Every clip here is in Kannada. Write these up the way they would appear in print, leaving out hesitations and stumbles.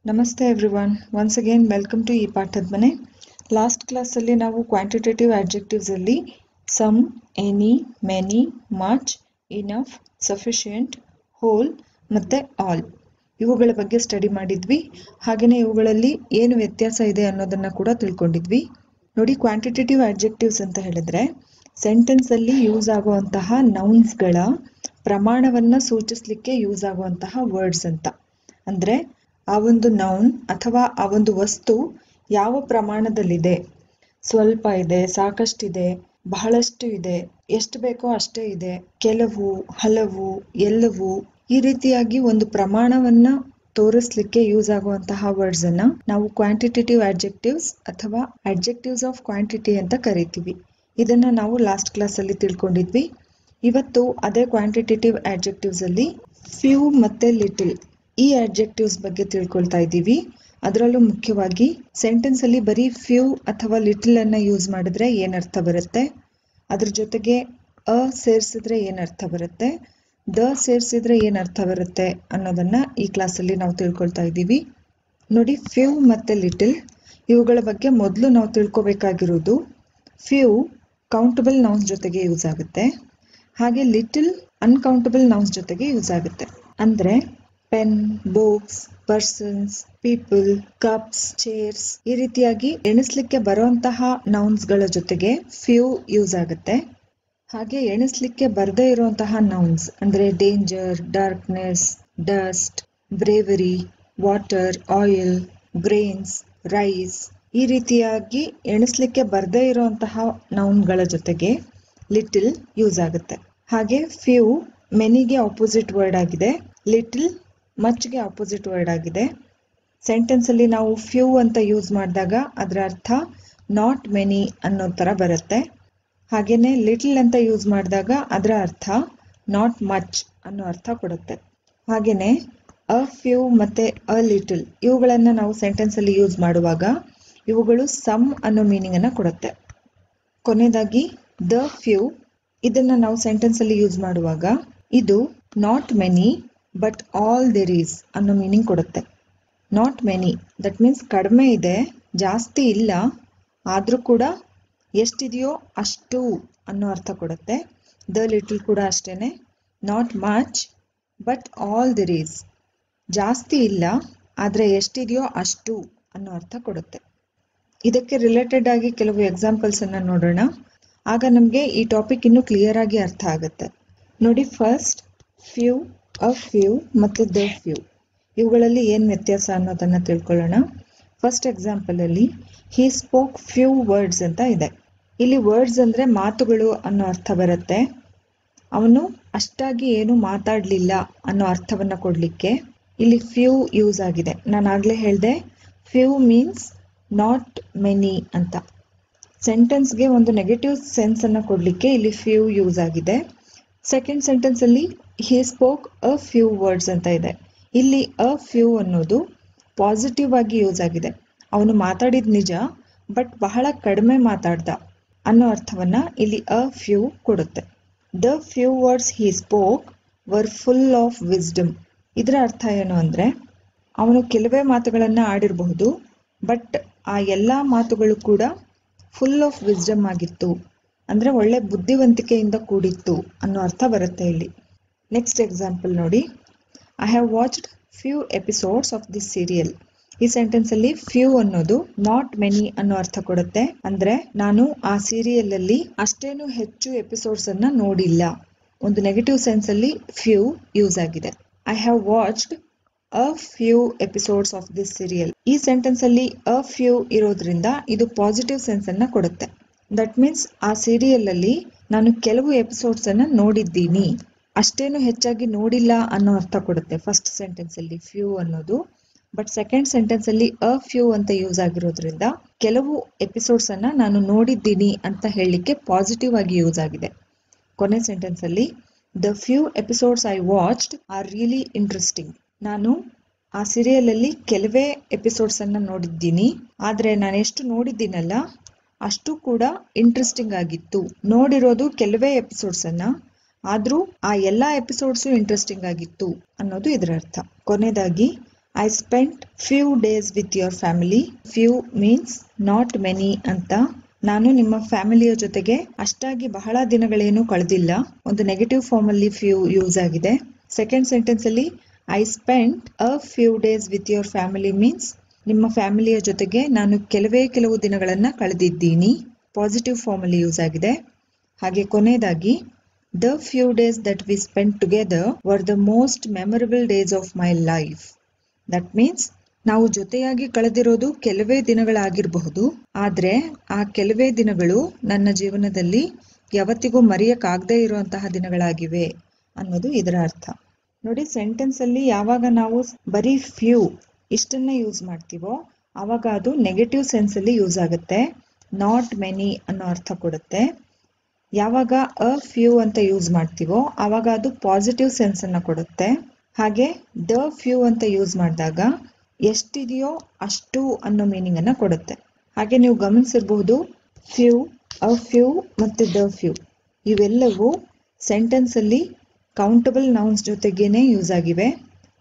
ನಮಸ್ತೆ everyone, once again welcome to ಈ ಪಾಠದ ಮನೆ. ಲಾಸ್ಟ್ ಕ್ಲಾಸಲ್ಲಿ ನಾವು ಕ್ವಾಂಟಿಟೇಟಿವ್ ಆಡ್ಜೆಕ್ಟಿವ್ಸಲ್ಲಿ some, any, many, much, enough, sufficient, whole ಮತ್ತು ಆಲ್ ಇವುಗಳ ಬಗ್ಗೆ ಸ್ಟಡಿ ಮಾಡಿದ್ವಿ. ಹಾಗೆಯೇ ಇವುಗಳಲ್ಲಿ ಏನು ವ್ಯತ್ಯಾಸ ಇದೆ ಅನ್ನೋದನ್ನು ಕೂಡ ತಿಳ್ಕೊಂಡಿದ್ವಿ. ನೋಡಿ, ಕ್ವಾಂಟಿಟೇಟಿವ್ ಆಡ್ಜೆಕ್ಟಿವ್ಸ್ ಅಂತ ಹೇಳಿದ್ರೆ ಸೆಂಟೆನ್ಸಲ್ಲಿ ಯೂಸ್ ಆಗುವಂತಹ ನೌನ್ಸ್ಗಳ ಪ್ರಮಾಣವನ್ನು ಸೂಚಿಸಲಿಕ್ಕೆ ಯೂಸ್ ಆಗುವಂತಹ ವರ್ಡ್ಸ್ ಅಂತ. ಅಂದರೆ ಆ ಒಂದು ನೌನ್ ಅಥವಾ ಆ ಒಂದು ವಸ್ತು ಯಾವ ಪ್ರಮಾಣದಲ್ಲಿದೆ, ಸ್ವಲ್ಪ ಇದೆ, ಸಾಕಷ್ಟಿದೆ, ಬಹಳಷ್ಟು ಇದೆ, ಎಷ್ಟು ಬೇಕೋ ಅಷ್ಟೇ ಇದೆ, ಕೆಲವು, ಹಲವು, ಎಲ್ಲವೂ, ಈ ರೀತಿಯಾಗಿ ಒಂದು ಪ್ರಮಾಣವನ್ನ ತೋರಿಸ್ಲಿಕ್ಕೆ ಯೂಸ್ ಆಗುವಂತಹ ವರ್ಡ್ಸ್ ಅನ್ನ ನಾವು ಕ್ವಾಂಟಿಟೇಟಿವ್ ಆಡ್ಜೆಕ್ಟಿವ್ಸ್ ಅಥವಾ ಆಡ್ಜೆಕ್ಟಿವ್ಸ್ ಆಫ್ ಕ್ವಾಂಟಿಟಿ ಅಂತ ಕರಿತೀವಿ. ಇದನ್ನ ನಾವು ಲಾಸ್ಟ್ ಕ್ಲಾಸ್ ಅಲ್ಲಿ ತಿಳ್ಕೊಂಡಿದ್ವಿ. ಇವತ್ತು ಅದೇ ಕ್ವಾಂಟಿಟೇಟಿವ್ ಆಡ್ಜೆಕ್ಟಿವ್ಸ್ ಅಲ್ಲಿ ಫ್ಯೂ ಮತ್ತೆ ಲಿಟಲ್ ಈ ಆಡ್ಜೆಕ್ಟಿವ್ಸ್ ಬಗ್ಗೆ ತಿಳ್ಕೊಳ್ತಾ ಇದ್ದೀವಿ. ಅದರಲ್ಲೂ ಮುಖ್ಯವಾಗಿ ಸೆಂಟೆನ್ಸ್ ಅಲ್ಲಿ ಬರೀ ಫ್ಯೂ ಅಥವಾ ಲಿಟಲ್ ಅನ್ನ ಯೂಸ್ ಮಾಡಿದ್ರೆ ಏನ್ ಅರ್ಥ ಬರುತ್ತೆ, ಅದ್ರ ಜೊತೆಗೆ ಅ ಸೇರಿಸಿದ್ರೆ ಏನ್ ಅರ್ಥ ಬರುತ್ತೆ, ದ ಸೇರಿಸಿದ್ರೆ ಏನ್ ಅರ್ಥ ಬರುತ್ತೆ ಅನ್ನೋದನ್ನ ಈ ಕ್ಲಾಸಲ್ಲಿ ನಾವು ತಿಳ್ಕೊಳ್ತಾ ಇದ್ದೀವಿ. ನೋಡಿ, ಫ್ಯೂ ಮತ್ತೆ ಲಿಟಲ್ ಇವುಗಳ ಬಗ್ಗೆ ಮೊದಲು ನಾವು ತಿಳ್ಕೊಬೇಕಾಗಿರೋದು, ಫ್ಯೂ ಕೌಂಟಬಲ್ ನೌನ್ಸ್ ಜೊತೆಗೆ ಯೂಸ್ ಆಗುತ್ತೆ, ಹಾಗೆ ಲಿಟಲ್ ಅನ್ಕೌಂಟಬಲ್ ನೌನ್ಸ್ ಜೊತೆಗೆ ಯೂಸ್ ಆಗುತ್ತೆ. ಅಂದ್ರೆ pen, books, persons, people, cups, chairs ಈ ರೀತಿಯಾಗಿ ಎಣಿಸ್ಲಿಕ್ಕೆ ಬರುವಂತಹ ನೌನ್ಸ್ ಗಳ ಜೊತೆಗೆ ಫ್ಯೂ ಯೂಸ್ ಆಗುತ್ತೆ. ಹಾಗೆ ಎಣಿಸ್ಲಿಕ್ಕೆ ಬರದೇ ಇರುವಂತಹ ನೌನ್ಸ್ ಅಂದ್ರೆ danger, darkness, dust, bravery, water, oil, grains, rice ಈ ರೀತಿಯಾಗಿ ಎಣಿಸ್ಲಿಕ್ಕೆ ಬರದೇ ಇರುವಂತಹ ನೌನ್ಗಳ ಜೊತೆಗೆ ಲಿಟಲ್ ಯೂಸ್ ಆಗುತ್ತೆ. ಹಾಗೆ ಫ್ಯೂ ಮೆನಿಗೆ ಆಪೋಸಿಟ್ ವರ್ಡ್ ಆಗಿದೆ, ಲಿಟಲ್ ಮಚ್ಗೆ ಆಪೋಸಿಟ್ ವರ್ಡ್ ಆಗಿದೆ. ಸೆಂಟೆನ್ಸ್ ಅಲ್ಲಿ ನಾವು ಫ್ಯೂ ಅಂತ ಯೂಸ್ ಮಾಡಿದಾಗ ಅದರ ಅರ್ಥ ನಾಟ್ ಮೆನಿ ಅನ್ನೋ ತರ ಬರುತ್ತೆ. ಹಾಗೇನೆ ಲಿಟಲ್ ಅಂತ ಯೂಸ್ ಮಾಡಿದಾಗ ಅದರ ಅರ್ಥ ನಾಟ್ ಮಚ್ ಅನ್ನೋ ಅರ್ಥ ಕೊಡುತ್ತೆ. ಹಾಗೇನೆ ಅ ಫ್ಯೂ ಮತ್ತೆ ಅ ಲಿಟಲ್ ಇವುಗಳನ್ನ ನಾವು ಸೆಂಟೆನ್ಸ್ ಅಲ್ಲಿ ಯೂಸ್ ಮಾಡುವಾಗ ಇವುಗಳು ಸಮ್ ಅನ್ನೋ ಮೀನಿಂಗ್ ಅನ್ನ ಕೊಡುತ್ತೆ. ಕೊನೆಯದಾಗಿ ದ ಫ್ಯೂ ಇದನ್ನ ನಾವು ಸೆಂಟೆನ್ಸ್ ಅಲ್ಲಿ ಯೂಸ್ ಮಾಡುವಾಗ ಇದು not many but all there is ಅನ್ನೋ ಮೀನಿಂಗ್ ಕೊಡುತ್ತೆ. ನಾಟ್ ಮೆನಿ ದಟ್ ಮೀನ್ಸ್ ಕಡಿಮೆ ಇದೆ, ಜಾಸ್ತಿ ಇಲ್ಲ, ಆದ್ರೂ ಕೂಡ ಎಷ್ಟಿದೆಯೋ ಅಷ್ಟು ಅನ್ನೋ ಅರ್ಥ ಕೊಡುತ್ತೆ. ದ ಲಿಟಲ್ ಕೂಡ ಅಷ್ಟೇನೆ, not much but all there is, ಜಾಸ್ತಿ ಇಲ್ಲ ಆದ್ರೆ ಎಷ್ಟಿದೆಯೋ ಅಷ್ಟು ಅನ್ನೋ ಅರ್ಥ ಕೊಡುತ್ತೆ. ಇದಕ್ಕೆ ರಿಲೇಟೆಡ್ ಆಗಿ ಕೆಲವು ಎಕ್ಸಾಂಪಲ್ಸ್ ಅನ್ನ ನೋಡೋಣ, ಆಗ ನಮಗೆ ಈ ಟಾಪಿಕ್ ಇನ್ನೂ ಕ್ಲಿಯರ್ ಆಗಿ ಅರ್ಥ ಆಗುತ್ತೆ. ನೋಡಿ, ಫಸ್ಟ್ ಫ್ಯೂ, ಅ ಫ್ಯೂ ಮತ್ತು ದ ಫ್ಯೂ ಇವುಗಳಲ್ಲಿ ಏನು ವ್ಯತ್ಯಾಸ ಅನ್ನೋದನ್ನ ತಿಳ್ಕೊಳ್ಳೋಣ. ಫಸ್ಟ್ ಎಕ್ಸಾಂಪಲ್ ಅಲ್ಲಿ ಹಿ ಸ್ಪೋಕ್ ಫ್ಯೂ ವರ್ಡ್ಸ್ ಅಂತ ಇದೆ. ಇಲ್ಲಿ ವರ್ಡ್ಸ್ ಅಂದ್ರೆ ಮಾತುಗಳು ಅನ್ನೋ ಅರ್ಥ ಬರುತ್ತೆ. ಅವನು ಅಷ್ಟಾಗಿ ಏನು ಮಾತಾಡ್ಲಿಲ್ಲ ಅನ್ನೋ ಅರ್ಥವನ್ನ ಕೊಡ್ಲಿಕ್ಕೆ ಇಲ್ಲಿ ಫ್ಯೂ ಯೂಸ್ ಆಗಿದೆ. ನಾನು ಆಗ್ಲೇ ಹೇಳ್ದೆ ಫ್ಯೂ ಮೀನ್ಸ್ ನಾಟ್ ಮೆನಿ ಅಂತ. ಸೆಂಟೆನ್ಸ್ಗೆ ಒಂದು ನೆಗೆಟಿವ್ ಸೆನ್ಸ್ ಅನ್ನ ಕೊಡ್ಲಿಕ್ಕೆ ಇಲ್ಲಿ ಫ್ಯೂ ಯೂಸ್ ಆಗಿದೆ. ಸೆಕೆಂಡ್ ಸೆಂಟೆನ್ಸ್ ಅಲ್ಲಿ he spoke a few words ಅಂತ ಇದೆ. ಇಲ್ಲಿ ಅ ಫ್ಯೂ ಅನ್ನೋದು ಪಾಸಿಟಿವ್ ಆಗಿ ಯೂಸ್ ಆಗಿದೆ. ಅವನು ಮಾತಾಡಿದ ನಿಜ, ಬಟ್ ಬಹಳ ಕಡಿಮೆ ಮಾತಾಡ್ದ ಅನ್ನೋ ಅರ್ಥವನ್ನ ಇಲ್ಲಿ ಅ ಫ್ಯೂ ಕೊಡುತ್ತೆ. The few words he spoke var full of wisdom. ಇದರ ಅರ್ಥ ಏನು ಅಂದ್ರೆ ಅವನು ಕೆಲವೇ ಮಾತುಗಳನ್ನ ಆಡಿರಬಹುದು, ಬಟ್ ಆ ಎಲ್ಲಾ ಮಾತುಗಳು ಕೂಡ ಫುಲ್ ಆಫ್ ವಿಸ್ಡಮ್ ಆಗಿತ್ತು, ಅಂದ್ರೆ ಒಳ್ಳೆ ಬುದ್ಧಿವಂತಿಕೆಯಿಂದ ಕೂಡಿತ್ತು ಅನ್ನೋ ಅರ್ಥ ಬರುತ್ತೆ ಇಲ್ಲಿ. ನೆಕ್ಸ್ಟ್ ಎಕ್ಸಾಂಪಲ್ ನೋಡಿ, I have watched few episodes of this serial. ಈ ಸೆಂಟೆನ್ಸ್ ಅಲ್ಲಿ ಫ್ಯೂ ಅನ್ನೋದು ನಾಟ್ ಮೆನಿ ಅನ್ನೋ ಅರ್ಥ ಕೊಡುತ್ತೆ. ಅಂದ್ರೆ ನಾನು ಆ ಸೀರಿಯಲ್ ಅಲ್ಲಿ ಅಷ್ಟೇನು ಹೆಚ್ಚು ಎಪಿಸೋಡ್ಸ್ ಅನ್ನ ನೋಡಿಲ್ಲ. ಒಂದು ನೆಗೆಟಿವ್ ಸೆನ್ಸ್ ಅಲ್ಲಿ ಫ್ಯೂ ಯೂಸ್ ಆಗಿದೆ. I have watched a few episodes of this serial. ಈ ಸೆಂಟೆನ್ಸ್ ಅಲ್ಲಿ ಅ ಫ್ಯೂ ಇರೋದ್ರಿಂದ ಇದು ಪಾಸಿಟಿವ್ ಸೆನ್ಸ್ ಅನ್ನ ಕೊಡುತ್ತೆ. ದಟ್ ಮೀನ್ಸ್ ಆ ಸೀರಿಯಲ್ ಅಲ್ಲಿ ನಾನು ಕೆಲವು ಎಪಿಸೋಡ್ಸ್ ಅನ್ನ ನೋಡಿದ್ದೀನಿ, ಅಷ್ಟೇನು ಹೆಚ್ಚಾಗಿ ನೋಡಿಲ್ಲ ಅನ್ನೋ ಅರ್ಥ ಕೊಡುತ್ತೆ ಫಸ್ಟ್ ಸೆಂಟೆನ್ಸ್ ಅಲ್ಲಿ ಫ್ಯೂ ಅನ್ನೋದು. ಬಟ್ ಸೆಕೆಂಡ್ ಸೆಂಟೆನ್ಸ್ ಅಲ್ಲಿ ಅ ಫ್ಯೂ ಅಂತ ಯೂಸ್ ಆಗಿರೋದ್ರಿಂದ ಕೆಲವು ಎಪಿಸೋಡ್ಸ್ ಅನ್ನ ನಾನು ನೋಡಿದ್ದೀನಿ ಅಂತ ಹೇಳಲಿಕ್ಕೆ ಪಾಸಿಟಿವ್ ಆಗಿ ಯೂಸ್ ಆಗಿದೆ. ಕೊನೆ ಸೆಂಟೆನ್ಸ್ ಅಲ್ಲಿ the few episodes I watched R really interesting. ನಾನು ಆ ಸೀರಿಯಲ್ ಅಲ್ಲಿ ಕೆಲವೇ ಎಪಿಸೋಡ್ಸ್ ಅನ್ನ ನೋಡಿದ್ದೀನಿ, ಆದ್ರೆ ನಾನು ಎಷ್ಟು ನೋಡಿದ್ದೀನಲ್ಲ ಅಷ್ಟು ಕೂಡ ಇಂಟ್ರೆಸ್ಟಿಂಗ್ ಆಗಿತ್ತು. ನೋಡಿರೋದು ಕೆಲವೇ ಎಪಿಸೋಡ್ಸ್ ಅನ್ನ, ಆದ್ರೂ ಆ ಎಲ್ಲಾ ಎಪಿಸೋಡ್ಸು ಇಂಟ್ರೆಸ್ಟಿಂಗ್ ಆಗಿತ್ತು ಅನ್ನೋದು ಇದರ ಅರ್ಥ. ಕೊನೆಯದಾಗಿ I spent few days with your family. Few means not many ಅಂತ. ನಾನು ನಿಮ್ಮ ಫ್ಯಾಮಿಲಿಯ ಜೊತೆಗೆ ಅಷ್ಟಾಗಿ ಬಹಳ ದಿನಗಳೇನು ಕಳೆದಿಲ್ಲ. ಒಂದು ನೆಗೆಟಿವ್ ಫಾರ್ಮ್ ಅಲ್ಲಿ ಫ್ಯೂ ಯೂಸ್ ಆಗಿದೆ. ಸೆಕೆಂಡ್ ಸೆಂಟೆನ್ಸ್ ಅಲ್ಲಿ I spent a few days with your family means ನಿಮ್ಮ ಫ್ಯಾಮಿಲಿಯ ಜೊತೆಗೆ ನಾನು ಕೆಲವು ದಿನಗಳನ್ನ ಕಳೆದಿದ್ದೀನಿ. ಪಾಸಿಟಿವ್ ಫಾರ್ಮ್ ಅಲ್ಲಿ ಯೂಸ್ ಆಗಿದೆ. ಹಾಗೆ ಕೊನೆಯದಾಗಿ the few days that we spent together var the most memorable days of my life. That means ನಾವು ಜೊತೆಯಾಗಿ ಕಳೆದಿರೋದು ಕೆಲವೇ ದಿನಗಳಾಗಿರಬಹುದು, ಆದ್ರೆ ಆ ಕೆಲವೇ ದಿನಗಳು ನನ್ನ ಜೀವನದಲ್ಲಿ ಯಾವತ್ತಿಗೂ ಮರೆಯಕ್ಕಾಗದೇ ಇರುವಂತಹ ದಿನಗಳಾಗಿವೆ ಅನ್ನೋದು ಇದರ ಅರ್ಥ. ನೋಡಿ, ಸೆಂಟೆನ್ಸ್ ಅಲ್ಲಿ ಯಾವಾಗ ನಾವು ಬರೀ ಫ್ಯೂ ಇಷ್ಟನ್ನ ಯೂಸ್ ಮಾಡ್ತೀವೋ ಆವಾಗ ಅದು ನೆಗೆಟಿವ್ ಸೆನ್ಸ್ ಅಲ್ಲಿ ಯೂಸ್ ಆಗುತ್ತೆ. ನಾಟ್ ಮೆನಿ ಅನ್ನೋ ಅರ್ಥ ಕೊಡುತ್ತೆ. ಯಾವಾಗ ಅ ಫ್ಯೂ ಅಂತ ಯೂಸ್ ಮಾಡ್ತೀವೋ ಆವಾಗ ಅದು ಪಾಸಿಟಿವ್ ಸೆನ್ಸ್ ಅನ್ನ ಕೊಡುತ್ತೆ. ಹಾಗೆ ದ ಫ್ಯೂ ಅಂತ ಯೂಸ್ ಮಾಡಿದಾಗ ಎಷ್ಟಿದೆಯೋ ಅಷ್ಟು ಅನ್ನೋ ಮೀನಿಂಗ್ ಅನ್ನ ಕೊಡುತ್ತೆ. ಹಾಗೆ ನೀವು ಗಮನಿಸಿರಬಹುದು, ಫ್ಯೂ, ಅ ಫ್ಯೂ ಮತ್ತೆ ದ ಫ್ಯೂ ಇವೆಲ್ಲವೂ ಸೆಂಟೆನ್ಸ್ ಅಲ್ಲಿ ಕೌಂಟಬಲ್ ನೌನ್ಸ್ ಜೊತೆಗೇನೆ ಯೂಸ್ ಆಗಿವೆ.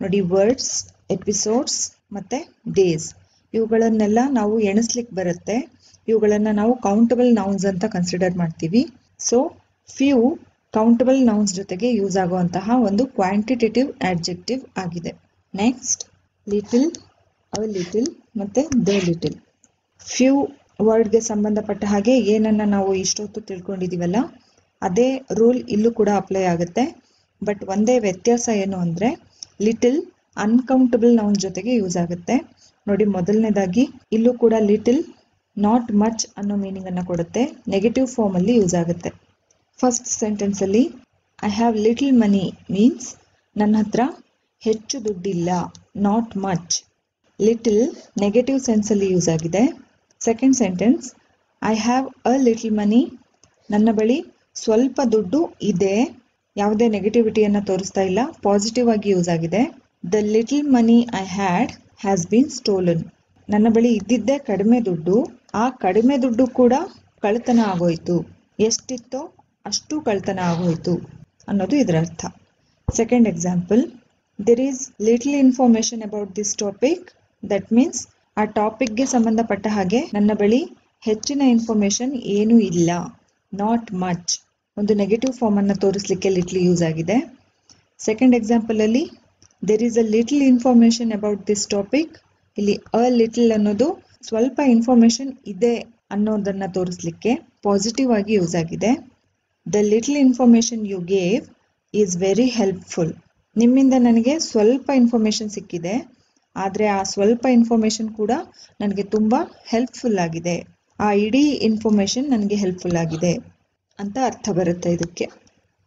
ನೋಡಿ, ವರ್ಡ್ಸ್, ಎಪಿಸೋಡ್ಸ್ ಮತ್ತೆ ಡೇಸ್ ಇವುಗಳನ್ನೆಲ್ಲ ನಾವು ಎಣಿಸ್ಲಿಕ್ಕೆ ಬರುತ್ತೆ. ಇವುಗಳನ್ನ ನಾವು ಕೌಂಟಬಲ್ ನೌನ್ಸ್ ಅಂತ ಕನ್ಸಿಡರ್ ಮಾಡ್ತೀವಿ. ಸೊ ಫ್ಯೂ ಕೌಂಟಬಲ್ ನೌನ್ಸ್ ಜೊತೆಗೆ ಯೂಸ್ ಆಗುವಂತಹ ಒಂದು ಕ್ವಾಂಟಿಟೇಟಿವ್ ಆಡ್ಜೆಕ್ಟಿವ್ ಆಗಿದೆ. ನೆಕ್ಸ್ಟ್, ಲಿಟಲ್, ಅ ಲಿಟಲ್ ಮತ್ತೆ ದ ಲಿಟಲ್. ಫ್ಯೂ ವರ್ಡ್ಗೆ ಸಂಬಂಧಪಟ್ಟ ಹಾಗೆ ಏನನ್ನ ನಾವು ಇಷ್ಟೊತ್ತು ತಿಳ್ಕೊಂಡಿದೀವಲ್ಲ ಅದೇ ರೂಲ್ ಇಲ್ಲೂ ಕೂಡ ಅಪ್ಲೈ ಆಗುತ್ತೆ. ಬಟ್ ಒಂದೇ ವ್ಯತ್ಯಾಸ ಏನು ಅಂದ್ರೆ ಲಿಟಲ್ ಅನ್ಕೌಂಟಬಲ್ ನೌನ್ ಜೊತೆಗೆ ಯೂಸ್ ಆಗುತ್ತೆ. ನೋಡಿ, ಮೊದಲನೇದಾಗಿ ಇಲ್ಲೂ ಕೂಡ ಲಿಟಲ್ ನಾಟ್ ಮಚ್ ಅನ್ನೋ ಮೀನಿಂಗ್ ಅನ್ನ ಕೊಡುತ್ತೆ. ನೆಗೆಟಿವ್ ಫಾರ್ಮ್ ಅಲ್ಲಿ ಯೂಸ್ ಆಗುತ್ತೆ. ಫಸ್ಟ್ ಸೆಂಟೆನ್ಸ್ ಅಲ್ಲಿ I have little money means ನನ್ನ ಹತ್ರ ಹೆಚ್ಚು ದುಡ್ಡಿಲ್ಲ. Not much, little negative sense ಅಲ್ಲಿ ಯೂಸ್ ಆಗಿದೆ. Second sentence I have a little ಮನಿ, ನನ್ನ ಬಳಿ ಸ್ವಲ್ಪ ದುಡ್ಡು ಇದೆ. ಯಾವುದೇ ನೆಗೆಟಿವಿಟಿಯನ್ನ ತೋರಿಸ್ತಾ ಇಲ್ಲ, ಪಾಸಿಟಿವ್ ಆಗಿ ಯೂಸ್ ಆಗಿದೆ. The little money I had has been stolen, ನನ್ನ ಬಳಿ ಇದ್ದಿದ್ದೇ ಕಡಿಮೆ ದುಡ್ಡು, ಆ ಕಡಿಮೆ ದುಡ್ಡು ಕೂಡ ಕಳ್ತನ ಆಗೋಯ್ತು. ಎಷ್ಟಿತ್ತೋ ಅಷ್ಟು ಕಳ್ತನ ಆಗೋಯ್ತು ಅನ್ನೋದು ಇದರ ಅರ್ಥ. Second example, there is little information about this topic. That means ಆ ಟಾಪಿಕ್ಗೆ ಸಂಬಂಧಪಟ್ಟ ಹಾಗೆ ನನ್ನ ಬಳಿ ಹೆಚ್ಚಿನ ಇನ್ಫಾರ್ಮೇಶನ್ ಏನೂ ಇಲ್ಲ. ನಾಟ್ ಮಚ್ ಒಂದು ನೆಗೆಟಿವ್ ಫಾರ್ಮ್ ಅನ್ನು ತೋರಿಸಲಿಕ್ಕೆ ಲಿಟಲ್ ಯೂಸ್ ಆಗಿದೆ. ಸೆಕೆಂಡ್ ಎಕ್ಸಾಂಪಲ್ ಅಲ್ಲಿ there is a little information about this topic. ಇಲ್ಲಿ ಅ ಲಿಟಲ್ ಅನ್ನೋದು ಸ್ವಲ್ಪ ಇನ್ಫಾರ್ಮೇಶನ್ ಇದೆ ಅನ್ನೋದನ್ನ ತೋರಿಸಲಿಕ್ಕೆ ಪಾಸಿಟಿವ್ ಆಗಿ ಯೂಸ್ ಆಗಿದೆ. The little information you gave is very helpful. ನಿಮ್ಮಿಂದ ನನಗೆ ಸ್ವಲ್ಪ ಇನ್ಫಾರ್ಮೇಶನ್ ಸಿಕ್ಕಿದೆ, ಆದರೆ ಆ ಸ್ವಲ್ಪ ಇನ್ಫಾರ್ಮೇಶನ್ ಕೂಡ ನನಗೆ ತುಂಬಾ ಹೆಲ್ಪ್ಫುಲ್ ಆಗಿದೆ. ಆ ಇಡೀ ಇನ್ಫಾರ್ಮೇಶನ್ ನನಗೆ ಹೆಲ್ಪ್ಫುಲ್ ಆಗಿದೆ ಅಂತ ಅರ್ಥ ಬರುತ್ತೆ ಇದಕ್ಕೆ.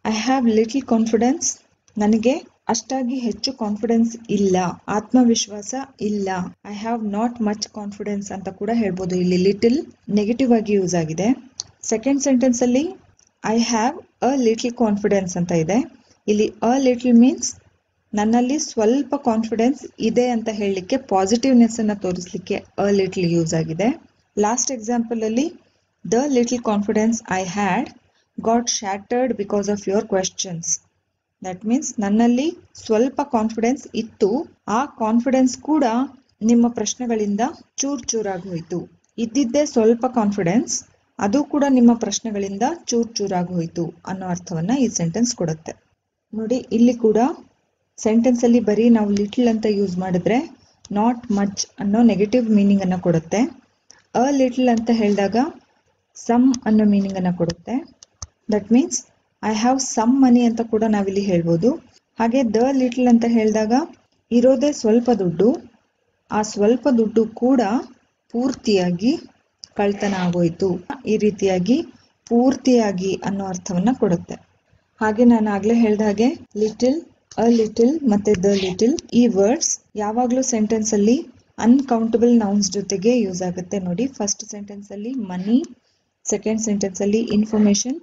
ಐ ಹ್ಯಾವ್ ಲಿಟಲ್ ಕಾನ್ಫಿಡೆನ್ಸ್, ನನಗೆ ಅಷ್ಟಾಗಿ ಹೆಚ್ಚು ಕಾನ್ಫಿಡೆನ್ಸ್ ಇಲ್ಲ, ಆತ್ಮವಿಶ್ವಾಸ ಇಲ್ಲ. I have not much confidence ಅಂತ ಕೂಡ ಹೇಳ್ಬೋದು. ಇಲ್ಲಿ ಲಿಟಲ್ ನೆಗೆಟಿವ್ ಆಗಿ ಯೂಸ್ ಆಗಿದೆ. ಸೆಕೆಂಡ್ ಸೆಂಟೆನ್ಸ್ ಅಲ್ಲಿ I have a little confidence ಅಂತ ಇದೆ. ಇಲ್ಲಿ ಅ ಲಿಟಲ್ ಮೀನ್ಸ್ ನನ್ನಲ್ಲಿ ಸ್ವಲ್ಪ ಕಾನ್ಫಿಡೆನ್ಸ್ ಇದೆ ಅಂತ ಹೇಳಲಿಕ್ಕೆ ಪಾಸಿಟಿವ್ನೆಸ್ ಅನ್ನ ತೋರಿಸಲಿಕ್ಕೆ ಅ ಲಿಟಲ್ ಯೂಸ್ ಆಗಿದೆ. ಲಾಸ್ಟ್ ಎಕ್ಸಾಂಪಲ್ ಅಲ್ಲಿ the little confidence I had got shattered because of your questions. That means ನನ್ನಲ್ಲಿ ಸ್ವಲ್ಪ ಕಾನ್ಫಿಡೆನ್ಸ್ ಇತ್ತು, ಆ ಕಾನ್ಫಿಡೆನ್ಸ್ ಕೂಡ ನಿಮ್ಮ ಪ್ರಶ್ನೆಗಳಿಂದ ಚೂರ್ ಚೂರಾಗಿ ಹೋಯಿತು. ಇದ್ದಿದ್ದೇ ಸ್ವಲ್ಪ ಕಾನ್ಫಿಡೆನ್ಸ್, ಅದು ಕೂಡ ನಿಮ್ಮ ಪ್ರಶ್ನೆಗಳಿಂದ ಚೂರ್ ಚೂರಾಗಿ ಹೋಯಿತು ಅನ್ನೋ ಅರ್ಥವನ್ನ ಈ ಸೆಂಟೆನ್ಸ್ ಕೊಡುತ್ತೆ. ನೋಡಿ, ಇಲ್ಲಿ ಕೂಡ ಸೆಂಟೆನ್ಸ್ ಅಲ್ಲಿ ಬರೀ ನಾವು ಲಿಟಲ್ ಅಂತ ಯೂಸ್ ಮಾಡಿದ್ರೆ ನಾಟ್ ಮಚ್ ಅನ್ನೋ ನೆಗೆಟಿವ್ ಮೀನಿಂಗ್ ಅನ್ನ ಕೊಡುತ್ತೆ. ಅ ಲಿಟಲ್ ಅಂತ ಹೇಳಿದಾಗ ಸಮ್ ಅನ್ನೋ ಮೀನಿಂಗ್ ಅನ್ನ ಕೊಡುತ್ತೆ. That means I have some money ಅಂತ ಕೂಡ ನಾವಿಲ್ಲಿ ಹೇಳ್ಬೋದು. ಹಾಗೆ ದ ಲಿಟಲ್ ಅಂತ ಹೇಳಿದಾಗ ಇರೋದೇ ಸ್ವಲ್ಪ ದುಡ್ಡು, ಆ ಸ್ವಲ್ಪ ದುಡ್ಡು ಕೂಡ ಪೂರ್ತಿಯಾಗಿ ಕಳ್ತನ ಆಗೋಯ್ತು. ಈ ರೀತಿಯಾಗಿ ಪೂರ್ತಿಯಾಗಿ ಅನ್ನೋ ಅರ್ಥವನ್ನ ಕೊಡುತ್ತೆ. ಹಾಗೆ ನಾನು ಆಗ್ಲೇ ಹೇಳ್ದ ಹಾಗೆ ಲಿಟಲ್, ಅ ಲಿಟಲ್ ಮತ್ತೆ ದ ಲಿಟಲ್ ಈ ವರ್ಡ್ಸ್ ಯಾವಾಗ್ಲೂ ಸೆಂಟೆನ್ಸ್ ಅಲ್ಲಿ ಅನ್ಕೌಂಟಬಲ್ ನೌನ್ಸ್ ಜೊತೆಗೆ ಯೂಸ್ ಆಗುತ್ತೆ. ನೋಡಿ, ಫಸ್ಟ್ ಸೆಂಟೆನ್ಸ್ ಅಲ್ಲಿ ಮನಿ, ಸೆಕೆಂಡ್ ಸೆಂಟೆನ್ಸ್ ಅಲ್ಲಿ ಇನ್ಫಾರ್ಮೇಶನ್,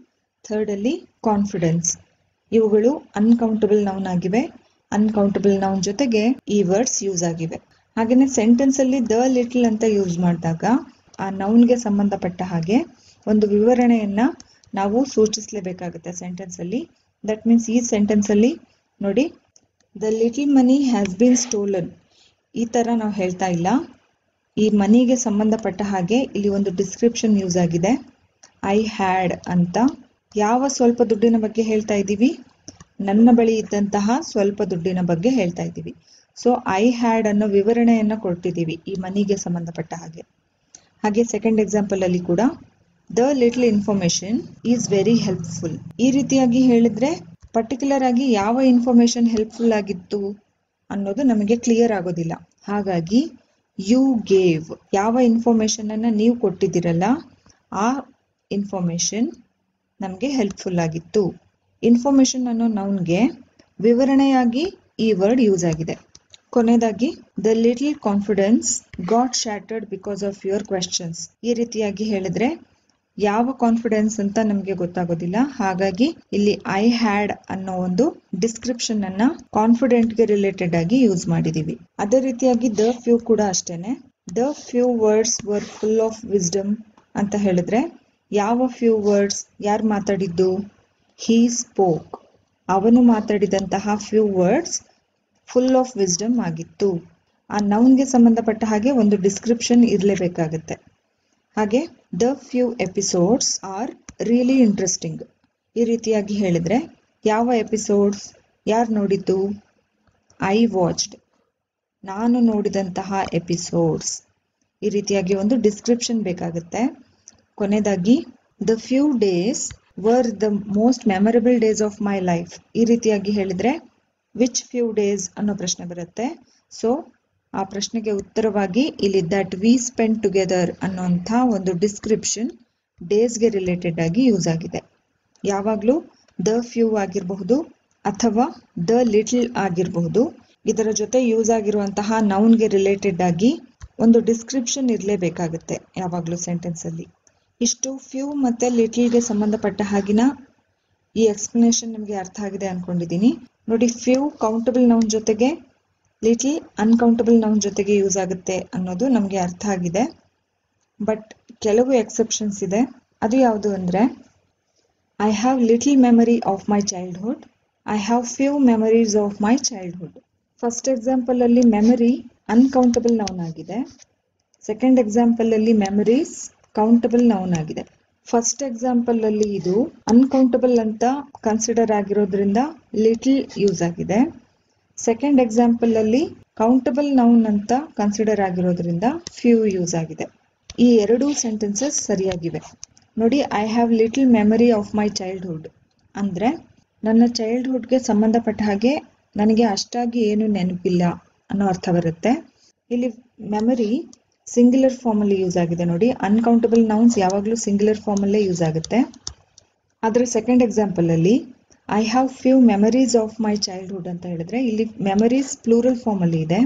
ಥರ್ಡ್ ಅಲ್ಲಿ ಕಾನ್ಫಿಡೆನ್ಸ್. ಇವುಗಳು ಅನ್ಕೌಂಟಬಲ್ ನೌನ್ ಆಗಿವೆ. ಅನ್ಕೌಂಟಬಲ್ ನೌನ್ ಜೊತೆಗೆ ಈ ವರ್ಡ್ಸ್ ಯೂಸ್ ಆಗಿವೆ. ಹಾಗೇನೆ ಸೆಂಟೆನ್ಸ್ ಅಲ್ಲಿ ದ ಲಿಟಲ್ ಅಂತ ಯೂಸ್ ಮಾಡಿದಾಗ ಆ ನೌನ್ಗೆ ಸಂಬಂಧಪಟ್ಟ ಹಾಗೆ ಒಂದು ವಿವರಣೆಯನ್ನ ನಾವು ಸೂಚಿಸಲೇಬೇಕಾಗುತ್ತೆ ಸೆಂಟೆನ್ಸ್ ಅಲ್ಲಿ. ದಟ್ ಮೀನ್ಸ್ ಈ ಸೆಂಟೆನ್ಸ್ ಅಲ್ಲಿ ನೋಡಿ, the little money has been stolen. ಈ ಥರ ನಾವು ಹೇಳ್ತಾ ಇಲ್ಲ. ಈ ಮನಿಗೆ ಸಂಬಂಧಪಟ್ಟ ಹಾಗೆ ಇಲ್ಲಿ ಒಂದು ಡಿಸ್ಕ್ರಿಪ್ಷನ್ ಯೂಸ್ ಆಗಿದೆ. ಐ ಹ್ಯಾಡ್ ಅಂತ. ಯಾವ ಸ್ವಲ್ಪ ದುಡ್ಡಿನ ಬಗ್ಗೆ ಹೇಳ್ತಾ ಇದ್ದೀವಿ? ನನ್ನ ಬಳಿ ಇದ್ದಂತಹ ಸ್ವಲ್ಪ ದುಡ್ಡಿನ ಬಗ್ಗೆ ಹೇಳ್ತಾ ಇದ್ದೀವಿ. ಸೊ ಐ ಹ್ಯಾಡ್ ಅನ್ನೋ ವಿವರಣೆಯನ್ನು ಕೊಟ್ಟಿದ್ದೀವಿ ಈ ಮನಿಗೆ ಸಂಬಂಧಪಟ್ಟ ಹಾಗೆ. ಹಾಗೆ ಸೆಕೆಂಡ್ ಎಕ್ಸಾಂಪಲ್ ಅಲ್ಲಿ ಕೂಡ the little information is very helpful. ಈ ರೀತಿಯಾಗಿ ಹೇಳಿದ್ರೆ ಪರ್ಟಿಕ್ಯುಲರ್ ಆಗಿ ಯಾವ ಇನ್ಫಾರ್ಮೇಶನ್ ಹೆಲ್ಪ್ಫುಲ್ ಆಗಿತ್ತು ಅನ್ನೋದು ನಮಗೆ ಕ್ಲಿಯರ್ ಆಗೋದಿಲ್ಲ. ಹಾಗಾಗಿ ಯು ಗೇವ್, ಯಾವ ಇನ್ಫಾರ್ಮೇಶನ್ ಅನ್ನ ನೀವು ಕೊಟ್ಟಿದ್ದೀರಲ್ಲ ಆ ಇನ್ಫಾರ್ಮೇಶನ್ ನಮಗೆ ಹೆಲ್ಪ್ಫುಲ್ ಆಗಿತ್ತು. ಇನ್ಫಾರ್ಮೇಶನ್ ಅನ್ನೋ ನೌನ್ಗೆ ವಿವರಣೆಯಾಗಿ ಈ ವರ್ಡ್ ಯೂಸ್ ಆಗಿದೆ. ಕೊನೆಯದಾಗಿ the little confidence got shattered because of your questions. ಈ ರೀತಿಯಾಗಿ ಹೇಳಿದ್ರೆ ಯಾವ ಕಾನ್ಫಿಡೆನ್ಸ್ ಅಂತ ನಮಗೆ ಗೊತ್ತಾಗೋದಿಲ್ಲ. ಹಾಗಾಗಿ ಇಲ್ಲಿ ಐ ಹ್ಯಾಡ್ ಅನ್ನೋ ಒಂದು ಡಿಸ್ಕ್ರಿಪ್ಷನ್ ಅನ್ನ ಕಾನ್ಫಿಡೆಂಟ್ ಗೆ ರಿಲೇಟೆಡ್ ಆಗಿ ಯೂಸ್ ಮಾಡಿದೀವಿ. ಅದೇ ರೀತಿಯಾಗಿ ದ ಫ್ಯೂ ಕೂಡ ಅಷ್ಟೇನೆ. The few words were full of wisdom ಅಂತ ಹೇಳಿದ್ರೆ ಯಾವ ಫ್ಯೂ ವರ್ಡ್ಸ್ ಯಾರು ಮಾತಾಡಿದ್ದು? He spoke. ಅವನು ಮಾತಾಡಿದಂತಹ few words full of wisdom ಆಗಿತ್ತು. ಆ ನೌನ್ಗೆ ಸಂಬಂಧಪಟ್ಟ ಹಾಗೆ ಒಂದು ಡಿಸ್ಕ್ರಿಪ್ಷನ್ ಇರಲೇಬೇಕಾಗತ್ತೆ. ಹಾಗೆ the few episodes are really interesting. ಈ ರೀತಿಯಾಗಿ ಹೇಳಿದ್ರೆ ಯಾವ ಎಪಿಸೋಡ್ಸ್ ಯಾರು ನೋಡಿದ್ದು? I watched. ನಾನು ನೋಡಿದಂತಹ ಎಪಿಸೋಡ್ಸ್. ಈ ರೀತಿಯಾಗಿ ಒಂದು ಡಿಸ್ಕ್ರಿಪ್ಷನ್ ಬೇಕಾಗುತ್ತೆ. ಕೊನೆಯದಾಗಿ the few days were the most memorable days of my life. ಈ ರೀತಿಯಾಗಿ ಹೇಳಿದ್ರೆ ವಿಚ್ ಫ್ಯೂ ಡೇಸ್ ಅನ್ನೋ ಪ್ರಶ್ನೆ ಬರುತ್ತೆ. ಸೊ ಆ ಪ್ರಶ್ನೆಗೆ ಉತ್ತರವಾಗಿ ಇಲ್ಲಿ ದಟ್ ವಿ ಸ್ಪೆಂಡ್ ಟುಗೆದರ್ ಅನ್ನೋಂಥ ಒಂದು ಡಿಸ್ಕ್ರಿಪ್ಷನ್ ಡೇಸ್ಗೆ ರಿಲೇಟೆಡ್ ಆಗಿ ಯೂಸ್ ಆಗಿದೆ. ಯಾವಾಗಲೂ ದ ಫ್ಯೂ ಆಗಿರಬಹುದು ಅಥವಾ ದ ಲಿಟಲ್ ಆಗಿರಬಹುದು. ಇದರ ಜೊತೆ ಯೂಸ್ ಆಗಿರುವಂತಹ ನೌನ್ಗೆ ರಿಲೇಟೆಡ್ ಆಗಿ ಒಂದು ಡಿಸ್ಕ್ರಿಪ್ಷನ್ ಇರಲೇಬೇಕಾಗುತ್ತೆ ಯಾವಾಗಲೂ ಸೆಂಟೆನ್ಸ್ ಅಲ್ಲಿ. ಇಷ್ಟು ಫ್ಯೂ ಮತ್ತೆ ಲಿಟಲ್ಗೆ ಸಂಬಂಧಪಟ್ಟ ಹಾಗಿನ ಈ ಎಕ್ಸ್ಪ್ಲನೇಷನ್ ನಿಮಗೆ ಅರ್ಥ ಆಗಿದೆ ಅನ್ಕೊಂಡಿದ್ದೀನಿ. ನೋಡಿ, ಫ್ಯೂ ಕೌಂಟಬಲ್ ನೌನ್ ಜೊತೆಗೆ ಲಿಟಲ್ ಅನ್ಕೌಂಟಬಲ್ ನೌನ್ ಜೊತೆಗೆ ಯೂಸ್ ಆಗುತ್ತೆ ಅನ್ನೋದು ನಮಗೆ ಅರ್ಥ ಆಗಿದೆ. ಬಟ್ ಕೆಲವು ಎಕ್ಸೆಪ್ಷನ್ಸ್ ಇದೆ. ಅದು ಯಾವುದು ಅಂದರೆ I have little memory of my childhood, I have few memories of my childhood. First example ಅಲ್ಲಿ ಮೆಮರಿ ಅನ್ಕೌಂಟಬಲ್ ನೌನ್ ಆಗಿದೆ. ಸೆಕೆಂಡ್ ಎಕ್ಸಾಂಪಲ್ ಅಲ್ಲಿ ಮೆಮರೀಸ್ ಕೌಂಟಬಲ್ ನೌನ್ ಆಗಿದೆ. ಫಸ್ಟ್ ಎಕ್ಸಾಂಪಲ್ ಅಲ್ಲಿ ಇದು ಅನ್ಕೌಂಟಬಲ್ ಅಂತ ಕನ್ಸಿಡರ್ ಆಗಿರೋದ್ರಿಂದ ಲಿಟಲ್ ಯೂಸ್ ಆಗಿದೆ. ಸೆಕೆಂಡ್ ಎಕ್ಸಾಂಪಲ್ ಅಲ್ಲಿ ಕೌಂಟಬಲ್ ನೌನ್ ಅಂತ ಕನ್ಸಿಡರ್ ಆಗಿರೋದ್ರಿಂದ ಫ್ಯೂ ಯೂಸ್ ಆಗಿದೆ. ಈ ಎರಡೂ ಸೆಂಟೆನ್ಸಸ್ ಸರಿಯಾಗಿವೆ. ನೋಡಿ, I have little memory of my childhood ಅಂದ್ರೆ ನನ್ನ ಚೈಲ್ಡ್ಹುಡ್ಗೆ ಸಂಬಂಧಪಟ್ಟ ಹಾಗೆ ನನಗೆ ಅಷ್ಟಾಗಿ ಏನು ನೆನಪಿಲ್ಲ ಅನ್ನೋ ಅರ್ಥ ಬರುತ್ತೆ. ಇಲ್ಲಿ ಮೆಮರಿ ಸಿಂಗ್ಯುಲರ್ ಫಾರ್ಮ್ ಅಲ್ಲಿ ಯೂಸ್ ಆಗಿದೆ. ನೋಡಿ, ಅನ್ಕೌಂಟಬಲ್ ನೌನ್ಸ್ ಯಾವಾಗಲೂ ಸಿಂಗ್ಯುಲರ್ ಫಾರ್ಮ್ ಅಲ್ಲೇ ಯೂಸ್ ಆಗುತ್ತೆ. ಆದ್ರೆ ಸೆಕೆಂಡ್ ಎಕ್ಸಾಂಪಲ್ ಅಲ್ಲಿ I have few memories of my childhood ಅಂತ ಹೇಳಿದ್ರೆ ಇಲ್ಲಿ ಮೆಮರೀಸ್ ಪ್ಲೂರಲ್ ಫಾರ್ಮ್ ಅಲ್ಲಿ ಇದೆ.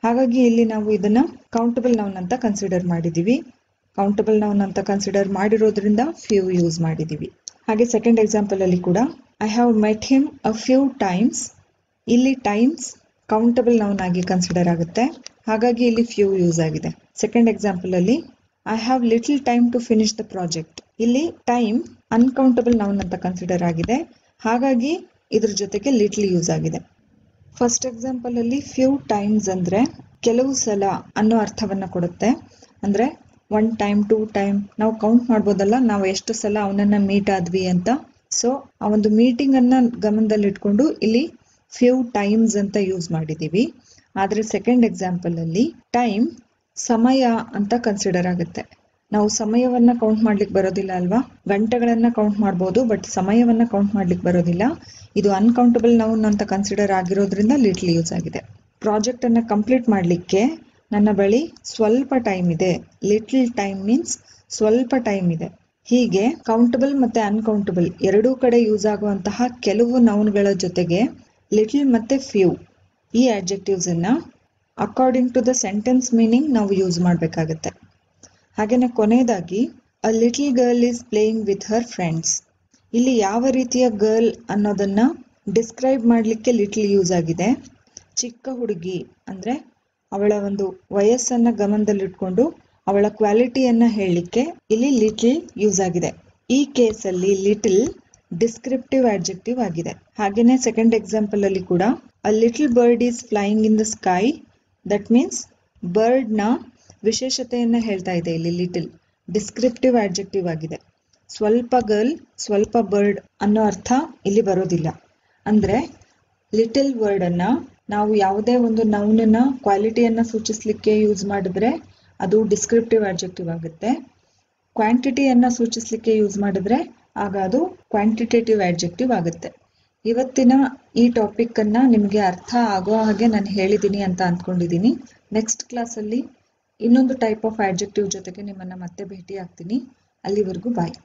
ಹಾಗಾಗಿ ಇಲ್ಲಿ ನಾವು ಇದನ್ನ ಕೌಂಟಬಲ್ ನೌನ್ ಅಂತ ಕನ್ಸಿಡರ್ ಮಾಡಿದೀವಿ. ಕೌಂಟಬಲ್ ನೌನ್ ಅಂತ ಕನ್ಸಿಡರ್ ಮಾಡಿರೋದ್ರಿಂದ ಫ್ಯೂ ಯೂಸ್ ಮಾಡಿದೀವಿ. ಹಾಗೆ ಸೆಕೆಂಡ್ ಎಕ್ಸಾಂಪಲ್ ಅಲ್ಲಿ ಕೂಡ I have met him a few times. ಇಲ್ಲಿ ಟೈಮ್ಸ್ ಕೌಂಟಬಲ್ ನೌನ್ ಆಗಿ ಕನ್ಸಿಡರ್ ಆಗುತ್ತೆ. ಹಾಗಾಗಿ ಇಲ್ಲಿ ಫ್ಯೂ ಯೂಸ್ ಆಗಿದೆ. ಸೆಕೆಂಡ್ ಎಕ್ಸಾಂಪಲ್ ಅಲ್ಲಿ I have little time to finish the project. ಇಲ್ಲಿ ಟೈಮ್ ಅನ್ಕೌಂಟಬಲ್ ನೌನ್ ಅಂತ ಕನ್ಸಿಡರ್ ಆಗಿದೆ. ಹಾಗಾಗಿ ಇದ್ರ ಜೊತೆಗೆ ಲಿಟಲ್ ಯೂಸ್ ಆಗಿದೆ. ಫಸ್ಟ್ ಎಕ್ಸಾಂಪಲ್ ಅಲ್ಲಿ ಫ್ಯೂ ಟೈಮ್ಸ್ ಅಂದ್ರೆ ಕೆಲವು ಸಲ ಅನ್ನೋ ಅರ್ಥವನ್ನ ಕೊಡುತ್ತೆ. ಅಂದ್ರೆ 1 ಟೈಮ್ 2 ಟೈಮ್ ನಾವು ಕೌಂಟ್ ಮಾಡ್ಬೋದಲ್ಲ, ನಾವು ಎಷ್ಟು ಸಲ ಅವನನ್ನ ಮೀಟ್ ಆದ್ವಿ ಅಂತ. ಸೊ ಆ ಒಂದು ಮೀಟಿಂಗ್ ಅನ್ನ ಗಮನದಲ್ಲಿ ಇಟ್ಕೊಂಡು ಇಲ್ಲಿ ಫ್ಯೂ ಟೈಮ್ಸ್ ಅಂತ ಯೂಸ್ ಮಾಡಿದೀವಿ. ಆದ್ರೆ ಸೆಕೆಂಡ್ ಎಕ್ಸಾಂಪಲ್ ಅಲ್ಲಿ ಟೈಮ್ ಸಮಯ ಅಂತ ಕನ್ಸಿಡರ್ ಆಗುತ್ತೆ. ನಾವು ಸಮಯವನ್ನ ಕೌಂಟ್ ಮಾಡ್ಲಿಕ್ಕೆ ಬರೋದಿಲ್ಲ ಅಲ್ವಾ? ಗಂಟೆಗಳನ್ನ ಕೌಂಟ್ ಮಾಡ್ಬೋದು, ಬಟ್ ಸಮಯವನ್ನ ಕೌಂಟ್ ಮಾಡ್ಲಿಕ್ಕೆ ಬರೋದಿಲ್ಲ. ಇದು ಅನ್ಕೌಂಟಬಲ್ ನೌನ್ ಅಂತ ಕನ್ಸಿಡರ್ ಆಗಿರೋದ್ರಿಂದ ಲಿಟಲ್ ಯೂಸ್ ಆಗಿದೆ. ಪ್ರಾಜೆಕ್ಟ್ ಅನ್ನ ಕಂಪ್ಲೀಟ್ ಮಾಡ್ಲಿಕ್ಕೆ ನನ್ನ ಬಳಿ ಸ್ವಲ್ಪ ಟೈಮ್ ಇದೆ. ಲಿಟಲ್ ಟೈಮ್ ಮೀನ್ಸ್ ಸ್ವಲ್ಪ ಟೈಮ್ ಇದೆ. ಹೀಗೆ ಕೌಂಟಬಲ್ ಮತ್ತೆ ಅನ್ಕೌಂಟಬಲ್ ಎರಡೂ ಕಡೆ ಯೂಸ್ ಆಗುವಂತಹ ಕೆಲವು ನೌನ್ಗಳ ಜೊತೆಗೆ ಲಿಟಲ್ ಮತ್ತೆ ಫ್ಯೂ ಈ ಅಡ್ಜೆಕ್ಟಿವ್ಸ್ ಅನ್ನ according to the sentence meaning ನಾವು ಯೂಸ್ ಮಾಡಬೇಕಾಗತ್ತೆ. ಹಾಗೇನೆ ಕೊನೆಯದಾಗಿ a little girl is playing with her friends. ಇಲ್ಲಿ ಯಾವ ರೀತಿಯ ಗರ್ಲ್ ಅನ್ನೋದನ್ನ ಡಿಸ್ಕ್ರೈಬ್ ಮಾಡಲಿಕ್ಕೆ ಲಿಟಲ್ ಯೂಸ್ ಆಗಿದೆ. ಚಿಕ್ಕ ಹುಡುಗಿ ಅಂದ್ರೆ ಅವಳ ಒಂದು ವಯಸ್ಸನ್ನ ಗಮನದಲ್ಲಿಟ್ಕೊಂಡು ಅವಳ ಕ್ವಾಲಿಟಿಯನ್ನ ಹೇಳಲಿಕ್ಕೆ ಇಲ್ಲಿ ಲಿಟಲ್ ಯೂಸ್ ಆಗಿದೆ. ಈ ಕೇಸಲ್ಲಿ ಲಿಟಲ್ ಡಿಸ್ಕ್ರಿಪ್ಟಿವ್ ಅಡ್ಜೆಕ್ಟಿವ್ ಆಗಿದೆ. ಹಾಗೇನೆ ಸೆಕೆಂಡ್ ಎಕ್ಸಾಂಪಲ್ ಅಲ್ಲಿ ಕೂಡ a little bird is flying in the sky that means ಬರ್ಡ್ನ ವಿಶೇಷತೆಯನ್ನು ಹೇಳ್ತಾ ಇದೆ ಇಲ್ಲಿ ಲಿಟಲ್. ಡಿಸ್ಕ್ರಿಪ್ಟಿವ್ ಆಡ್ಜೆಕ್ಟಿವ್ ಆಗಿದೆ. ಸ್ವಲ್ಪ ಗರ್ಲ್, ಸ್ವಲ್ಪ ಬರ್ಡ್ ಅನ್ನೋ ಅರ್ಥ ಇಲ್ಲಿ ಬರೋದಿಲ್ಲ. ಅಂದರೆ ಲಿಟಲ್ ವರ್ಡನ್ನು ನಾವು ಯಾವುದೇ ಒಂದು ನೌನನ್ನ ಕ್ವಾಲಿಟಿಯನ್ನು ಸೂಚಿಸಲಿಕ್ಕೆ ಯೂಸ್ ಮಾಡಿದ್ರೆ ಅದು ಡಿಸ್ಕ್ರಿಪ್ಟಿವ್ ಆಡ್ಜೆಕ್ಟಿವ್ ಆಗುತ್ತೆ. ಕ್ವಾಂಟಿಟಿಯನ್ನು ಸೂಚಿಸಲಿಕ್ಕೆ ಯೂಸ್ ಮಾಡಿದ್ರೆ ಆಗ ಅದು ಕ್ವಾಂಟಿಟೇಟಿವ್ ಆಡ್ಜೆಕ್ಟಿವ್ ಆಗುತ್ತೆ. ಇವತ್ತಿನ ಈ ಟಾಪಿಕ್ಕನ್ನು ನಿಮಗೆ ಅರ್ಥ ಆಗೋ ಹಾಗೆ ನಾನು ಹೇಳಿದ್ದೀನಿ ಅಂತ ಅಂದ್ಕೊಂಡಿದ್ದೀನಿ. ನೆಕ್ಸ್ಟ್ ಕ್ಲಾಸಲ್ಲಿ ಇನ್ನೊಂದು ಟೈಪ್ ಆಫ್ ಆಡ್ಜೆಕ್ಟಿವ್ ಜೊತೆಗೆ ನಿಮ್ಮನ್ನು ಮತ್ತೆ ಭೇಟಿ ಆಗ್ತೀನಿ. ಅಲ್ಲಿವರೆಗೂ ಬಾಯ್.